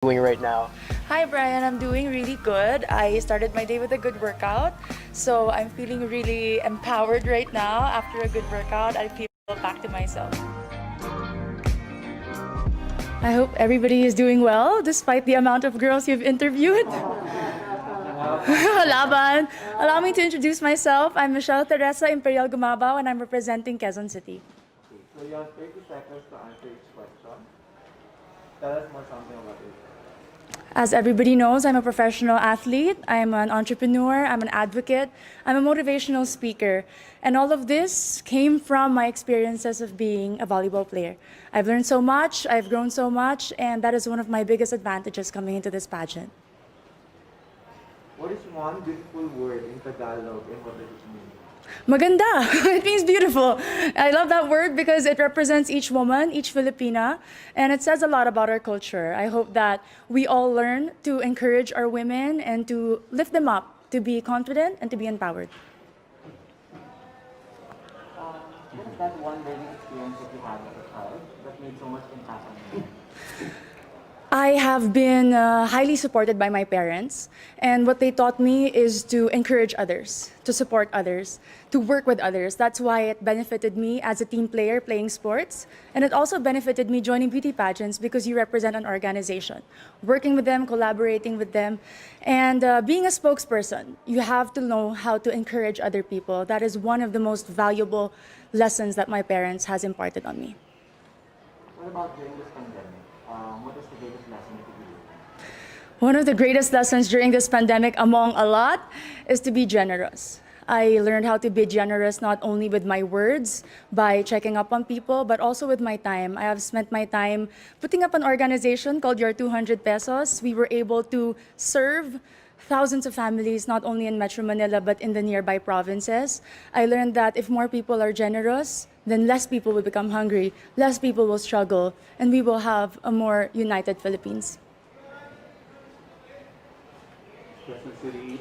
doing right now? Hi Brian, I'm doing really good. I started my day with a good workout, so I'm feeling really empowered right now. After a good workout, I feel back to myself. I hope everybody is doing well despite the amount of girls you've interviewed. Laban. Allow me to introduce myself. I'm Michelle Teresa Imperial Gumabao and I'm representing Quezon City. Okay, so you have 30 seconds to answer each question. Tell us more something about it. As everybody knows, I'm a professional athlete, I'm an entrepreneur, I'm an advocate, I'm a motivational speaker. And all of this came from my experiences of being a volleyball player. I've learned so much, I've grown so much, and that is one of my biggest advantages coming into this pageant. What is one beautiful word in Tagalog and what does it mean? Maganda. It means beautiful. I love that word because it represents each woman, each Filipina, and it says a lot about our culture. I hope that we all learn to encourage our women and to lift them up, to be confident and to be empowered. What is that one learning experience that you had as a child that made so much impact on you? I have been highly supported by my parents, and what they taught me is to encourage others, to support others, to work with others. That's why it benefited me as a team player playing sports, and it also benefited me joining beauty pageants because you represent an organization. Working with them, collaborating with them, and being a spokesperson, you have to know how to encourage other people. That is one of the most valuable lessons that my parents has imparted on me. What about during this pandemic? What is the greatest lesson that you learned? One of the greatest lessons during this pandemic, among a lot, is to be generous. I learned how to be generous not only with my words, by checking up on people, but also with my time. I have spent my time putting up an organization called Your 200 Pesos. We were able to serve thousands of families, not only in Metro Manila, but in the nearby provinces. I learned that if more people are generous, then less people will become hungry, less people will struggle, and we will have a more united Philippines. Quezon City,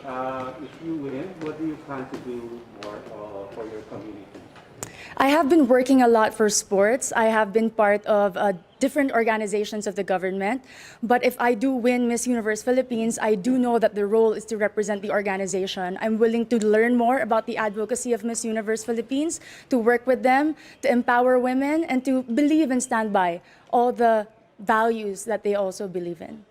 if you win, what do you plan to do more for your community? I have been working a lot for sports. I have been part of different organizations of the government. But if I do win Miss Universe Philippines, I do know that the role is to represent the organization. I'm willing to learn more about the advocacy of Miss Universe Philippines, to work with them, to empower women, and to believe and stand by all the values that they also believe in.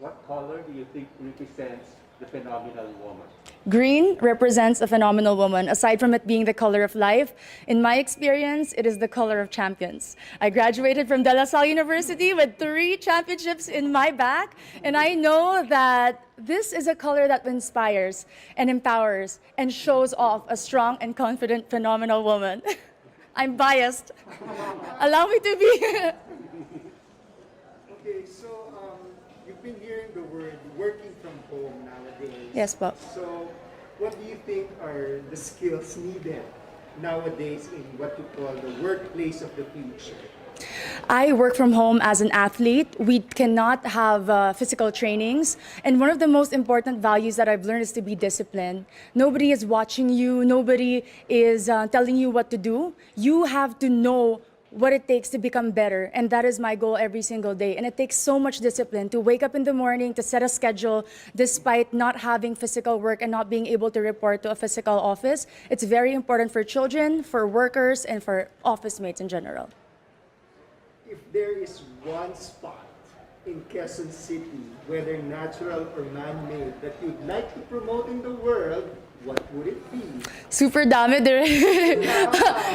What color do you think represents the phenomenal woman? Green represents a phenomenal woman. Aside from it being the color of life, in my experience, it is the color of champions. I graduated from De La Salle University with 3 championships in my back, and I know that this is a color that inspires and empowers and shows off a strong and confident, phenomenal woman. I'm biased. Allow me to be. Okay, so you've been hearing the word working from home nowadays. Yes, Bob. So what do you think are the skills needed nowadays in what you call the workplace of the future? I work from home as an athlete. We cannot have physical trainings. And one of the most important values that I've learned is to be disciplined. Nobody is watching you. Nobody is telling you what to do. You have to know what it takes to become better. And that is my goal every single day. And it takes so much discipline to wake up in the morning, to set a schedule, despite not having physical work and not being able to report to a physical office. It's very important for children, for workers, and for office mates in general. If there is one spot in Quezon City, whether natural or man-made, that you'd like to promote in the world, what would it be? Super dami dire.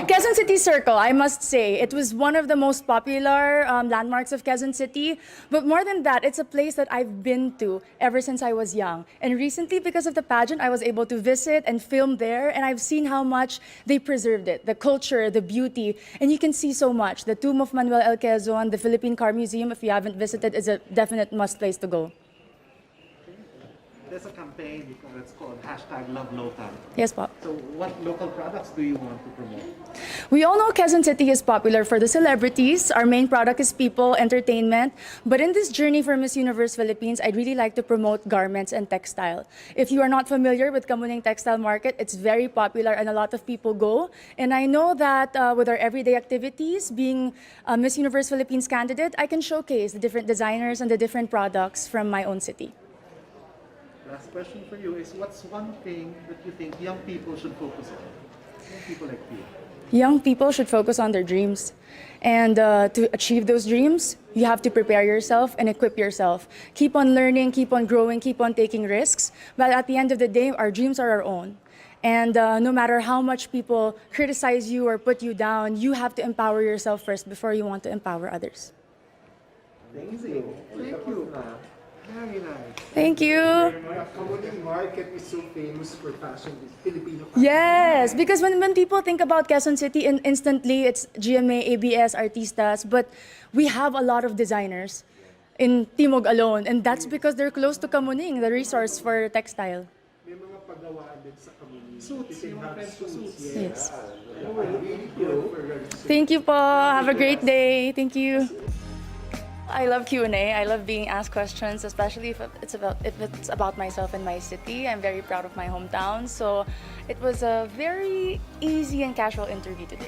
Quezon City Circle, I must say. It was one of the most popular landmarks of Quezon City. But more than that, it's a place that I've been to ever since I was young. And recently, because of the pageant, I was able to visit and film there. And I've seen how much they preserved it, the culture, the beauty. And you can see so much. The tomb of Manuel L. Quezon, the Philippine Car Museum, if you haven't visited, is a definite must place to go. there's a campaign that's called #LoveLocal. Yes, Pop. So what local products do you want to promote? We all know Quezon City is popular for the celebrities. Our main product is people, entertainment. But in this journey for Miss Universe Philippines, I'd really like to promote garments and textile. If you are not familiar with Kamuning Textile Market, it's very popular and a lot of people go. And I know that with our everyday activities, being a Miss Universe Philippines candidate, I can showcase the different designers and the different products from my own city. Last question for you is, what's one thing that you think young people should focus on? Young people like you. Young people should focus on their dreams. And to achieve those dreams, you have to prepare yourself and equip yourself. Keep on learning, keep on growing, keep on taking risks. But at the end of the day, our dreams are our own. And no matter how much people criticize you or put you down, you have to empower yourself first before you want to empower others. Amazing. Thank you. Very nice. Thank you. The Kamuning market is so famous for fashion, Filipino fashion. Yes, because when people think about Quezon City, instantly it's GMA, ABS, artistas, but we have a lot of designers in Timog alone, and that's because they're close to Kamuning, the resource for textile. May mga pagawaan din sa Kamuning. Suits, You can yung have friends ko suits. Yes. Really good for registration. Thank you po. Have a great day. Thank you. I love Q&A. I love being asked questions, especially if it's about myself and my city. I'm very proud of my hometown. So it was a very easy and casual interview today.